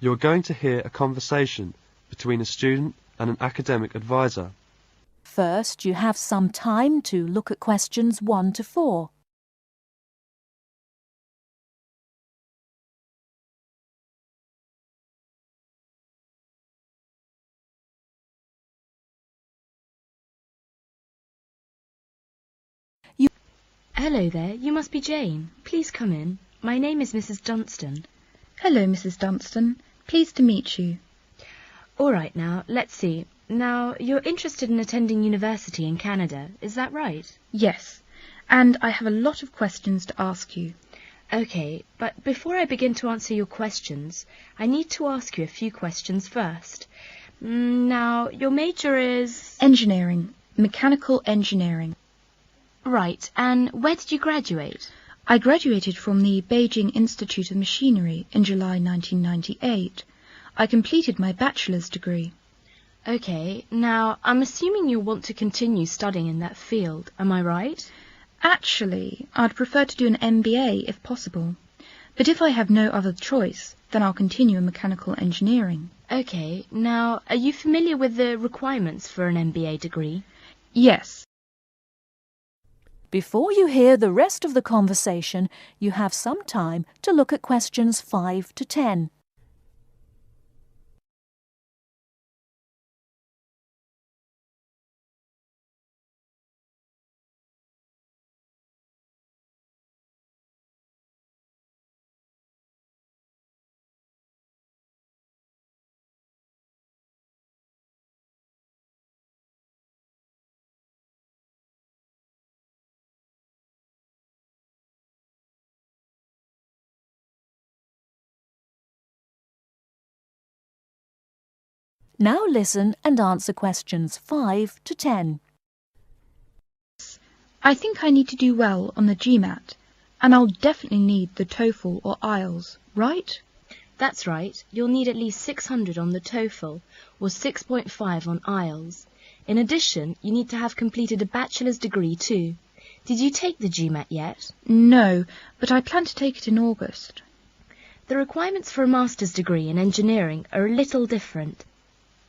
You're going to hear a conversation between a student and an academic advisor. First, you have some time to look at questions 1 to 4. Hello there, you must be Jane. Please come in. My name is Mrs. Dunstan. Hello, Mrs. Dunstan. Pleased to meet you. All right now, let's see. Now, you're interested in attending university in Canada, is that right? Yes, and I have a lot of questions to ask you. Okay, but before I begin to answer your questions, I need to ask you a few questions first. Now, your major is... Engineering. Mechanical engineering. Right, and where did you graduate? I graduated from the Beijing Institute of Machinery in July 1998. I completed my bachelor's degree. Okay, now, I'm assuming you'll want to continue studying in that field, am I right? Actually, I'd prefer to do an MBA if possible. But if I have no other choice, then I'll continue in mechanical engineering. Okay, now, are you familiar with the requirements for an MBA degree? Yes. Before you hear the rest of the conversation, you have some time to look at questions 5 to 10. Now listen and answer questions 5 to 10. I think I need to do well on the GMAT, and I'll definitely need the TOEFL or IELTS, right? That's right. You'll need at least 600 on the TOEFL or 6.5 on IELTS. In addition, you need to have completed a bachelor's degree too. Did you take the GMAT yet? No, but I plan to take it in August. The requirements for a master's degree in engineering are a little different.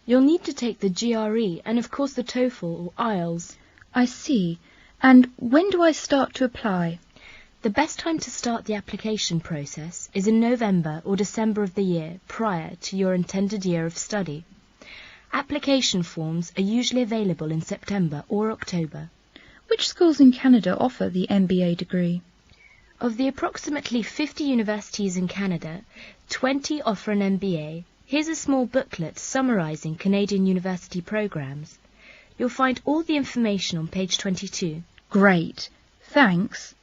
You'll need to take the GRE and of course the TOEFL or IELTS. I see. And when do I start to apply? The best time to start the application process is in November or December of the year prior to your intended year of study. Application forms are usually available in September or October. Which schools in Canada offer the MBA degree? Of the approximately 50 universities in Canada, 20 offer an MBA. Here's a small booklet summarising Canadian university programmes. You'll find all the information on page 22. Great, thanks.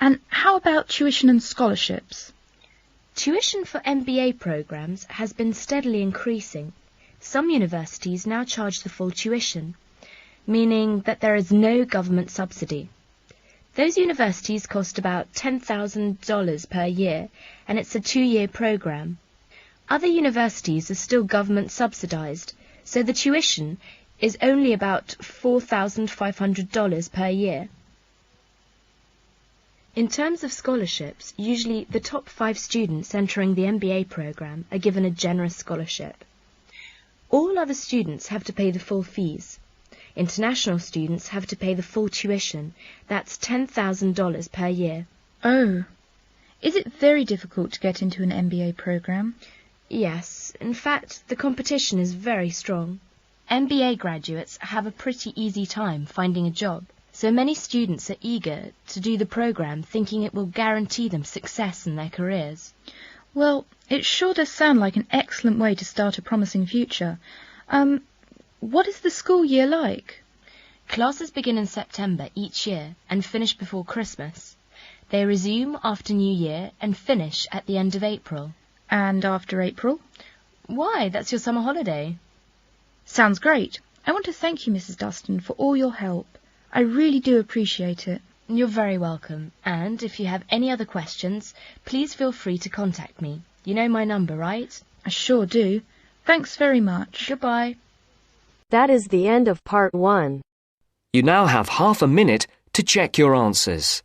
And how about tuition and scholarships? Tuition for MBA programmes has been steadily increasing. Some universities now charge the full tuition, meaning that there is no government subsidy. Those universities cost about $10,000 per year, and it's a 2-year programme. Other universities are still government subsidised, so the tuition is only about $4,500 per year. In terms of scholarships, usually the top 5 students entering the MBA programme are given a generous scholarship. All other students have to pay the full fees. International students have to pay the full tuition. That's $10,000 per year. Oh, is it very difficult to get into an MBA programme? Yes, in fact, the competition is very strong. MBA graduates have a pretty easy time finding a job, so many students are eager to do the programme thinking it will guarantee them success in their careers. Well, it sure does sound like an excellent way to start a promising future. What is the school year like? Classes begin in September each year and finish before Christmas. They resume after New Year and finish at the end of April. And after April? Why, that's your summer holiday. Sounds great. I want to thank you, Mrs. Dustin, for all your help. I really do appreciate it. You're very welcome. And if you have any other questions, please feel free to contact me. You know my number, right? I sure do. Thanks very much. Goodbye. That is the end of part 1. You now have half a minute to check your answers.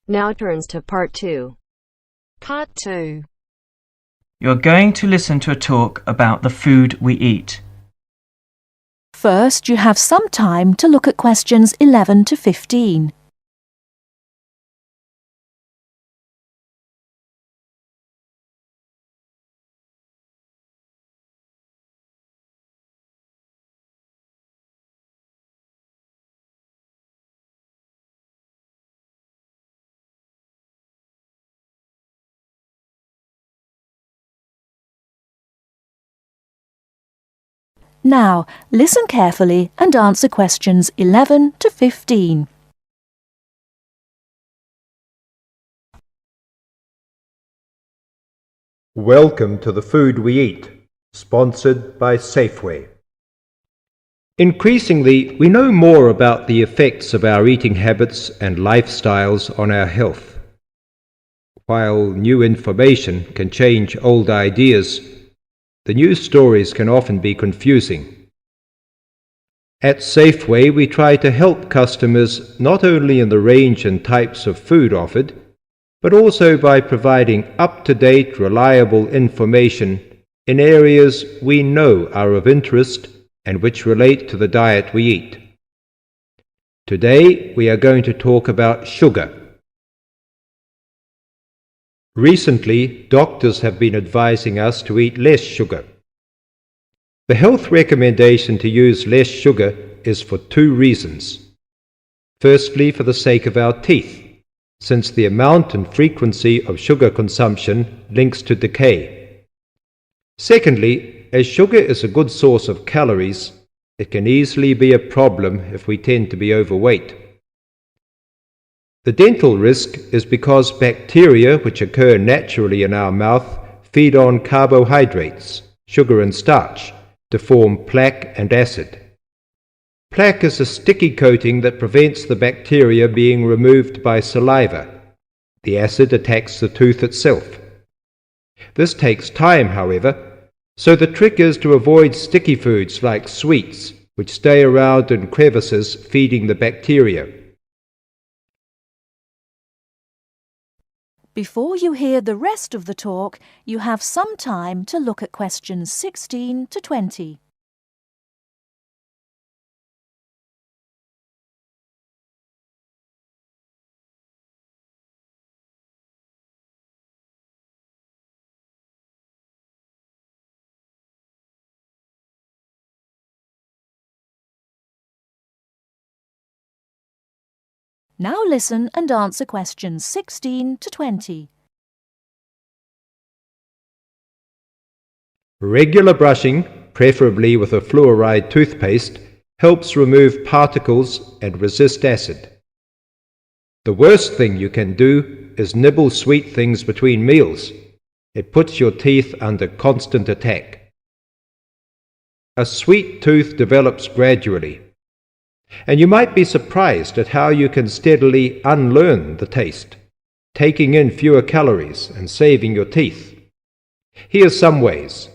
Now turns to Part 2. Part 2. You're going to listen to a talk about the food we eat. First, you have some time to look at questions 11 to 15. Now, listen carefully and answer questions 11 to 15. Welcome to the Food We Eat, sponsored by Safeway. Increasingly, we know more about the effects of our eating habits and lifestyles on our health. While new information can change old ideas, the news stories can often be confusing. At Safeway, we try to help customers not only in the range and types of food offered, but also by providing up-to-date, reliable information in areas we know are of interest and which relate to the diet we eat. Today, we are going to talk about sugar. Recently, doctors have been advising us to eat less sugar. The health recommendation to use less sugar is for two reasons. Firstly, for the sake of our teeth, since the amount and frequency of sugar consumption links to decay. Secondly, as sugar is a good source of calories, it can easily be a problem if we tend to be overweight. The dental risk is because bacteria which occur naturally in our mouth feed on carbohydrates, sugar and starch, to form plaque and acid. Plaque is a sticky coating that prevents the bacteria being removed by saliva. The acid attacks the tooth itself. This takes time, however, so the trick is to avoid sticky foods like sweets, which stay around in crevices feeding the bacteria. Before you hear the rest of the talk, you have some time to look at questions 16 to 20. Now listen and answer questions 16 to 20. Regular brushing, preferably with a fluoride toothpaste, helps remove particles and resist acid. The worst thing you can do is nibble sweet things between meals. It puts your teeth under constant attack. A sweet tooth develops gradually, and you might be surprised at how you can steadily unlearn the taste, taking in fewer calories and saving your teeth. Here's some ways.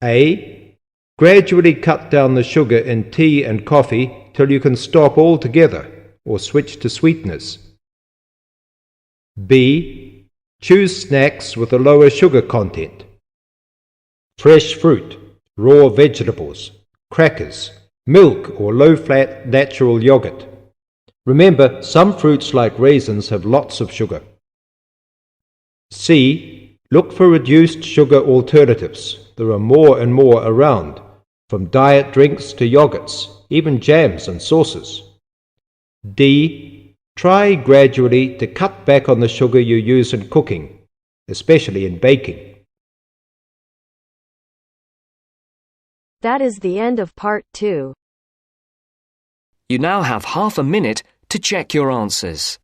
A. Gradually cut down the sugar in tea and coffee till you can stop altogether or switch to sweeteners. B. Choose snacks with a lower sugar content. Fresh fruit, raw vegetables, crackers, milk or low-fat natural yogurt. Remember, some fruits like raisins have lots of sugar. C. Look for reduced sugar alternatives. There are more and more around, from diet drinks to yogurts, even jams and sauces. D. Try gradually to cut back on the sugar you use in cooking, especially in baking. That is the end of Part 2. You now have half a minute to check your answers.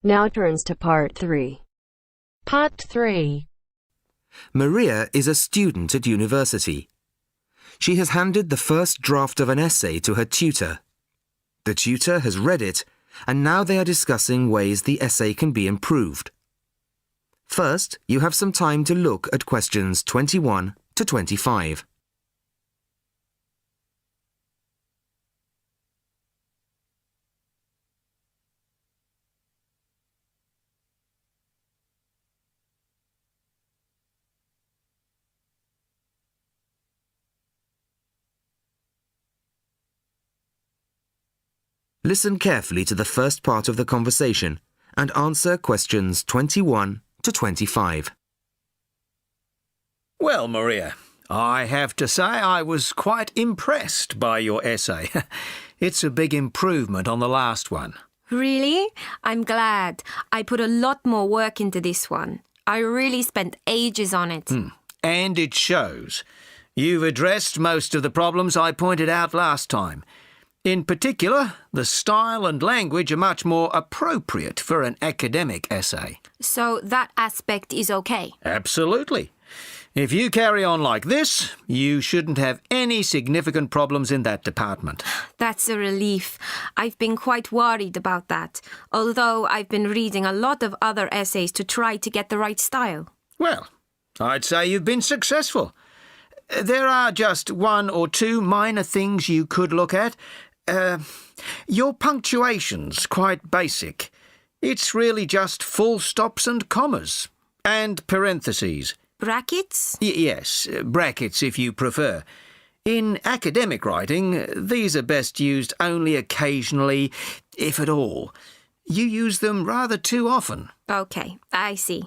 Now turns to part 3. Part 3. Maria is a student at university. She has handed the first draft of an essay to her tutor. The tutor has read it, and now they are discussing ways the essay can be improved. First, you have some time to look at questions 21 to 25. Listen carefully to the first part of the conversation and answer questions 21 to 25. Well, Maria, I have to say I was quite impressed by your essay. It's a big improvement on the last one. Really? I'm glad. I put a lot more work into this one. I really spent ages on it. And it shows. You've addressed most of the problems I pointed out last time. In particular, the style and language are much more appropriate for an academic essay. So that aspect is okay? Absolutely. If you carry on like this, you shouldn't have any significant problems in that department. That's a relief. I've been quite worried about that, although I've been reading a lot of other essays to try to get the right style. Well, I'd say you've been successful. There are just one or two minor things you could look at. Your punctuation's quite basic. It's really just full stops and commas. And parentheses. Brackets? Yes, brackets if you prefer. In academic writing, these are best used only occasionally, if at all. You use them rather too often. Okay, I see.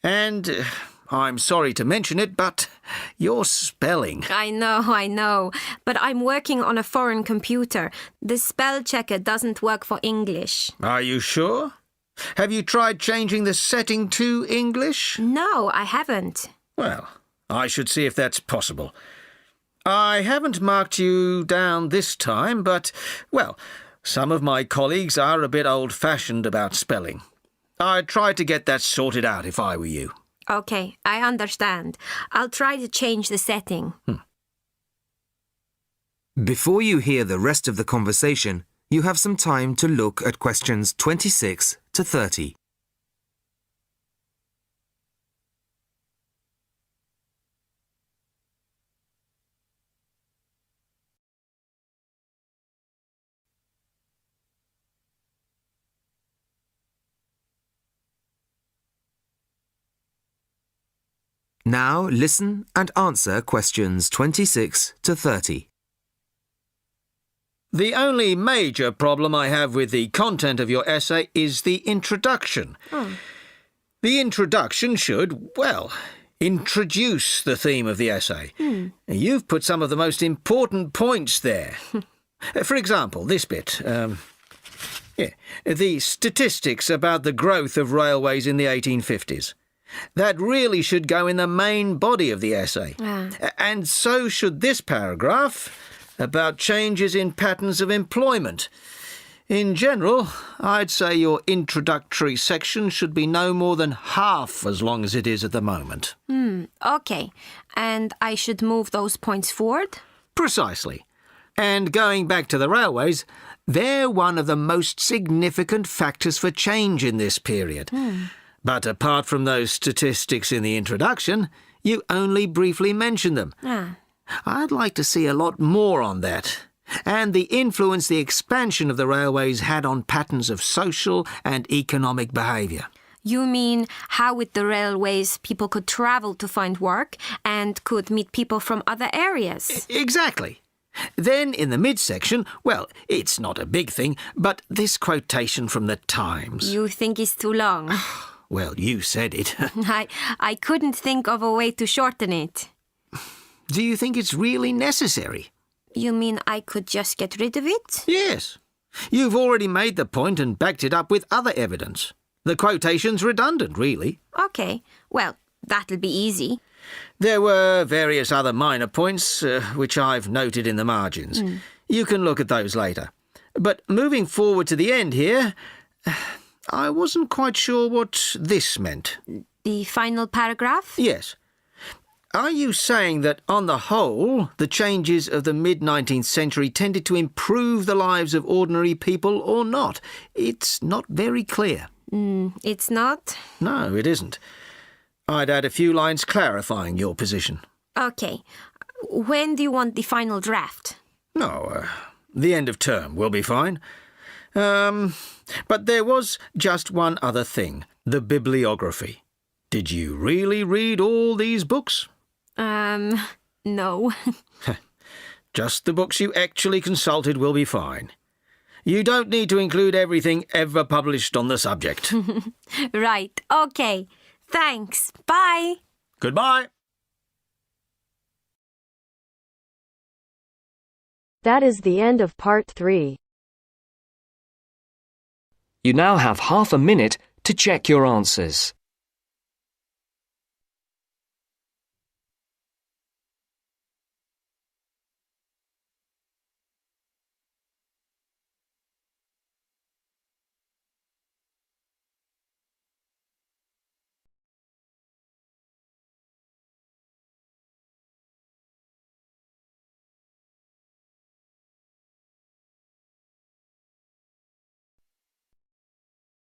And I'm sorry to mention it, but your spelling. I know. But I'm working on a foreign computer. The spell checker doesn't work for English. Are you sure? Have you tried changing the setting to English? No, I haven't. Well, I should see if that's possible. I haven't marked you down this time, but, well, some of my colleagues are a bit old-fashioned about spelling. I'd try to get that sorted out if I were you. Okay, I understand. I'll try to change the setting. Before you hear the rest of the conversation, you have some time to look at questions 26 to 30. Now listen and answer questions 26 to 30. The only major problem I have with the content of your essay is the introduction. The introduction should, well, introduce the theme of the essay. You've put some of the most important points there. For example, this bit. The statistics about the growth of railways in the 1850s. That really should go in the main body of the essay. And so should this paragraph about changes in patterns of employment. In general, I'd say your introductory section should be no more than half as long as it is at the moment. Okay. And I should move those points forward? Precisely. And going back to the railways, they're one of the most significant factors for change in this period. But apart from those statistics in the introduction, you only briefly mention them. I'd like to see a lot more on that, and the influence the expansion of the railways had on patterns of social and economic behaviour. You mean how with the railways people could travel to find work and could meet people from other areas? Exactly. Then in the midsection, well, it's not a big thing, but this quotation from the Times. You think it's too long? Well, you said it. I couldn't think of a way to shorten it. Do you think it's really necessary? You mean I could just get rid of it? Yes. You've already made the point and backed it up with other evidence. The quotation's redundant, really. Okay. Well, that'll be easy. There were various other minor points, which I've noted in the margins. You can look at those later. But moving forward to the end here, I wasn't quite sure what this meant. The final paragraph? Yes. Are you saying that, on the whole, the changes of the mid-19th century tended to improve the lives of ordinary people or not? It's not very clear. It's not? No, it isn't. I'd add a few lines clarifying your position. Okay. When do you want the final draft? No, the end of term will be fine. But there was just one other thing, the bibliography. Did you really read all these books? No. Just the books you actually consulted will be fine. You don't need to include everything ever published on the subject. Right, okay. Thanks. Bye. Goodbye. That is the end of part 3. You now have half a minute to check your answers.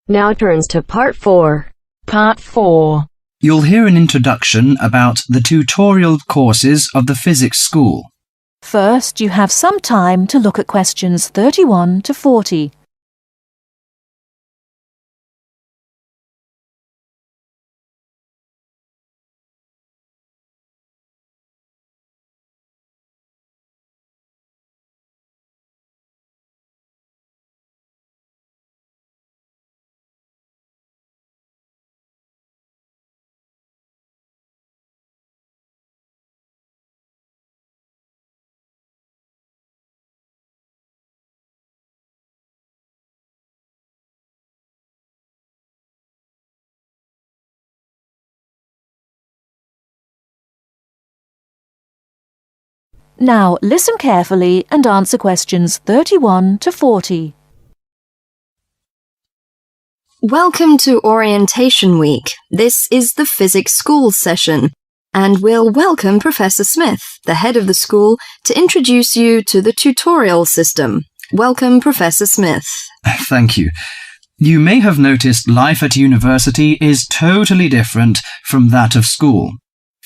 Now turns to part 4. Part 4. You'll hear an introduction about the tutorial courses of the physics school. First, you have some time to look at questions 31 to 40. Now listen carefully and answer questions 31 to 40. Welcome to Orientation Week. This is the Physics School session, and we'll welcome Professor Smith, the head of the school, to introduce you to the tutorial system. Welcome, Professor Smith. Thank you. You may have noticed life at university is totally different from that of school.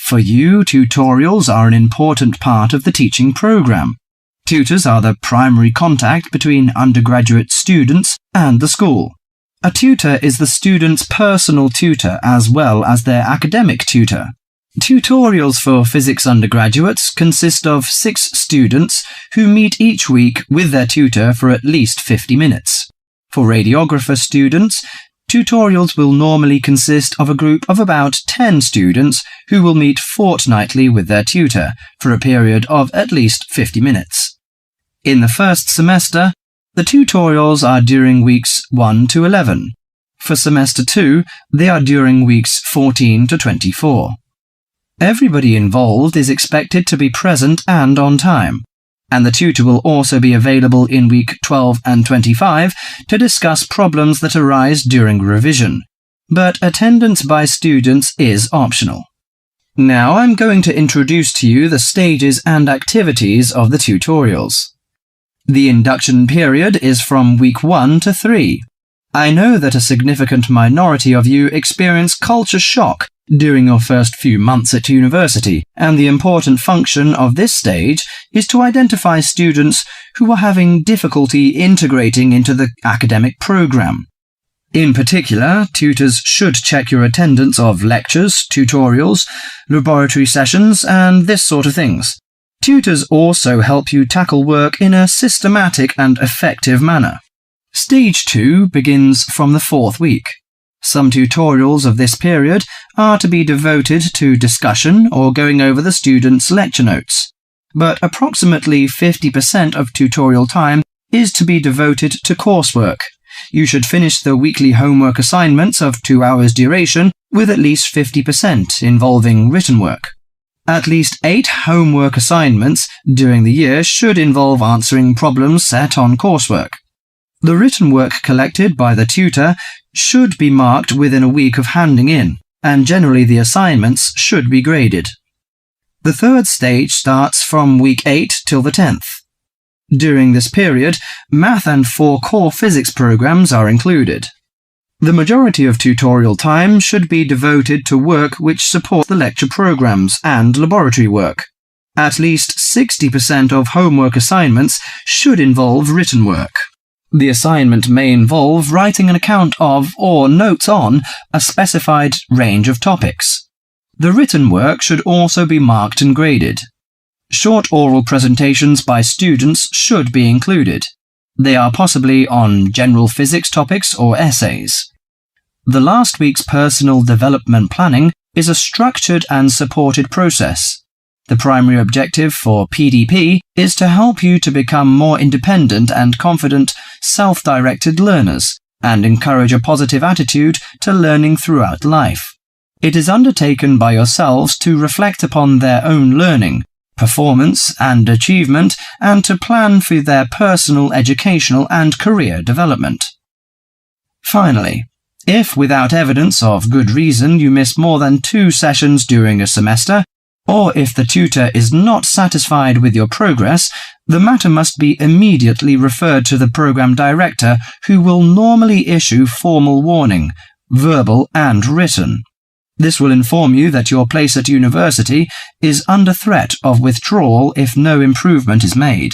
For you, tutorials are an important part of the teaching program. Tutors are the primary contact between undergraduate students and the school. A tutor is the student's personal tutor as well as their academic tutor. Tutorials for physics undergraduates consist of 6 students who meet each week with their tutor for at least 50 minutes. For radiographer students, tutorials will normally consist of a group of about 10 students who will meet fortnightly with their tutor for a period of at least 50 minutes. In the first semester, the tutorials are during weeks 1 to 11. For semester 2, they are during weeks 14 to 24. Everybody involved is expected to be present and on time, and the tutor will also be available in week 12 and 25 to discuss problems that arise during revision, but attendance by students is optional. Now I'm going to introduce to you the stages and activities of the tutorials. The induction period is from week 1 to 3. I know that a significant minority of you experience culture shock during your first few months at university, and the important function of this stage is to identify students who are having difficulty integrating into the academic program. In particular, tutors should check your attendance of lectures, tutorials, laboratory sessions, and this sort of things. Tutors also help you tackle work in a systematic and effective manner. Stage 2 begins from the 4th week. Some tutorials of this period are to be devoted to discussion or going over the students' lecture notes, but approximately 50% of tutorial time is to be devoted to coursework. You should finish the weekly homework assignments of 2 hours duration with at least 50% involving written work. At least 8 homework assignments during the year should involve answering problems set on coursework. The written work collected by the tutor should be marked within a week of handing in, and generally the assignments should be graded. The third stage starts from week 8 till the 10th. During this period, math and 4 core physics programs are included. The majority of tutorial time should be devoted to work which support the lecture programs and laboratory work. At least 60% of homework assignments should involve written work. The assignment may involve writing an account of or notes on a specified range of topics. The written work should also be marked and graded. Short oral presentations by students should be included. They are possibly on general physics topics or essays. The last week's personal development planning is a structured and supported process. The primary objective for PDP is to help you to become more independent and confident, self-directed learners and encourage a positive attitude to learning throughout life. It is undertaken by yourselves to reflect upon their own learning, performance and achievement, and to plan for their personal, educational and career development. Finally, if without evidence of good reason you miss more than 2 sessions during a semester, or if the tutor is not satisfied with your progress, the matter must be immediately referred to the program director, who will normally issue formal warning, verbal and written. This will inform you that your place at university is under threat of withdrawal if no improvement is made.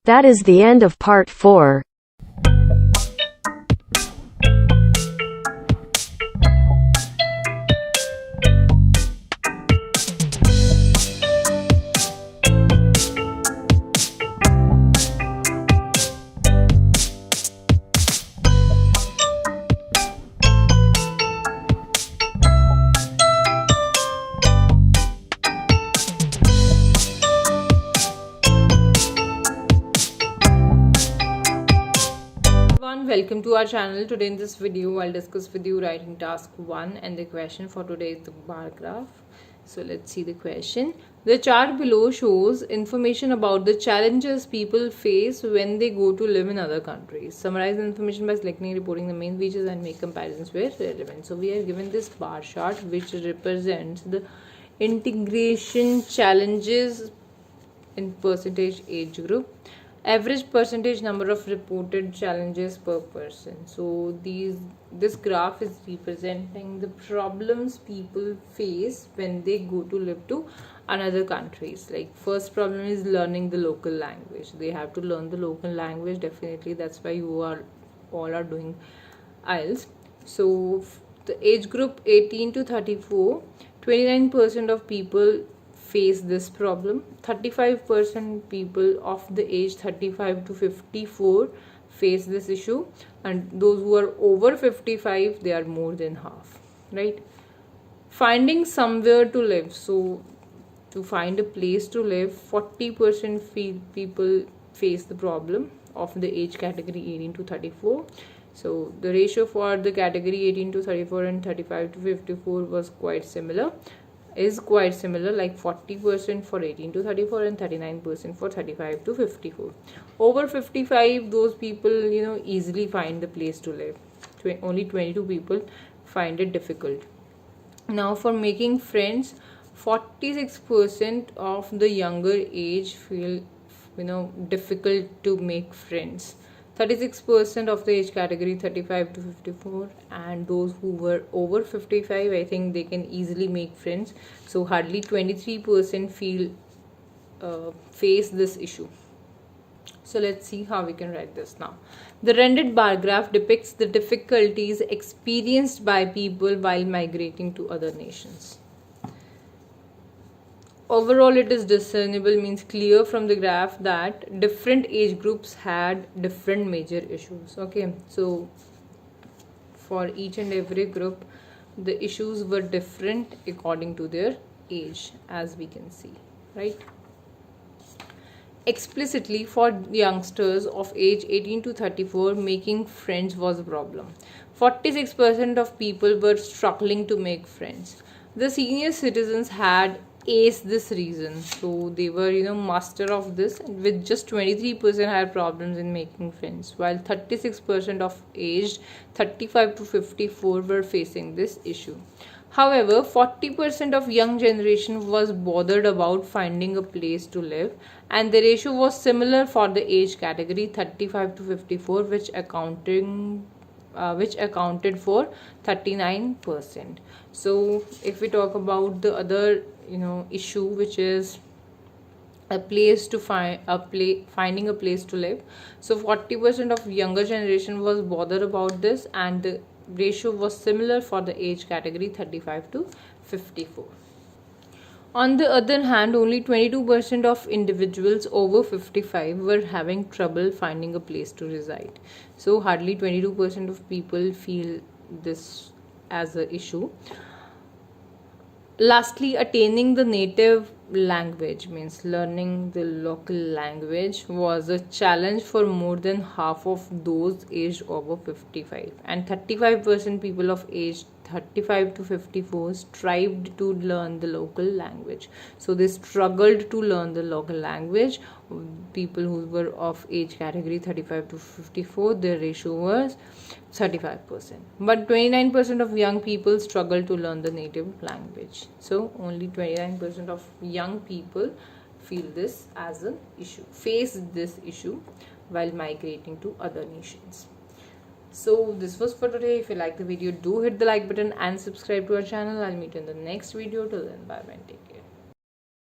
That is the end of part 4. Welcome to our channel. Today in this video I'll discuss with you writing task 1, and the question for today is the bar graph. So let's see the question. The chart below shows information about the challenges people face when they go to live in other countries. Summarize the information by selecting and reporting the main features and make comparisons where relevant. So we are given this bar chart which represents the integration challenges in percentage age group. Average percentage number of reported challenges per person. So this graph is representing the problems people face when they go to live to another countries. Like first problem is learning the local language. They have to learn the local language, definitely. That's why you all are doing IELTS. So the age group 18 to 34, 29% of people face this problem. 35% people of the age 35 to 54 face this issue, and those who are over 55, they are more than half, right? Finding somewhere to live. So to find a place to live, 40% people face the problem of the age category 18 to 34. So the ratio for the category 18 to 34 and 35 to 54 was quite similar. Like 40% for 18 to 34 and 39% for 35 to 54. Over 55, those people easily find the place to live. Only 22 people find it difficult. Now for making friends, 46% of the younger age feel difficult to make friends. 36% of the age category 35 to 54, and those who were over 55, I think they can easily make friends. So hardly 23% face this issue. So let's see how we can write this now. The rendered bar graph depicts the difficulties experienced by people while migrating to other nations. Overall, it is discernible, means clear from the graph, that different age groups had different major issues. Okay, so for each and every group, the issues were different according to their age, as we can see, right? Explicitly, for youngsters of age 18 to 34, making friends was a problem. 46% of people were struggling to make friends. The senior citizens had ace this reason. So they were, master of this, with just 23% had problems in making friends, while 36% of aged 35 to 54 were facing this issue. However, 40% of young generation was bothered about finding a place to live, and the ratio was similar for the age category 35 to 54, which accounted for 39%. So if we talk about the other issue, which is a place to finding a place to live, so 40% of younger generation was bothered about this, and the ratio was similar for the age category 35 to 54. On the other hand, only 22% of individuals over 55 were having trouble finding a place to reside. So hardly 22% of people feel this as an issue. Lastly, attaining the native language, means learning the local language, was a challenge for more than half of those aged over 55, and 35% people of age 35 to 54 strived to learn the local language. So they struggled to learn the local language. People who were of age category 35 to 54, their ratio was 35%. But 29% of young people struggle to learn the native language. So only 29% of young people feel this as an issue, face this issue while migrating to other nations. So this was for today. If you like the video, do hit the like button and subscribe to our channel. I'll meet you in the next video. Till then, bye bye, take care.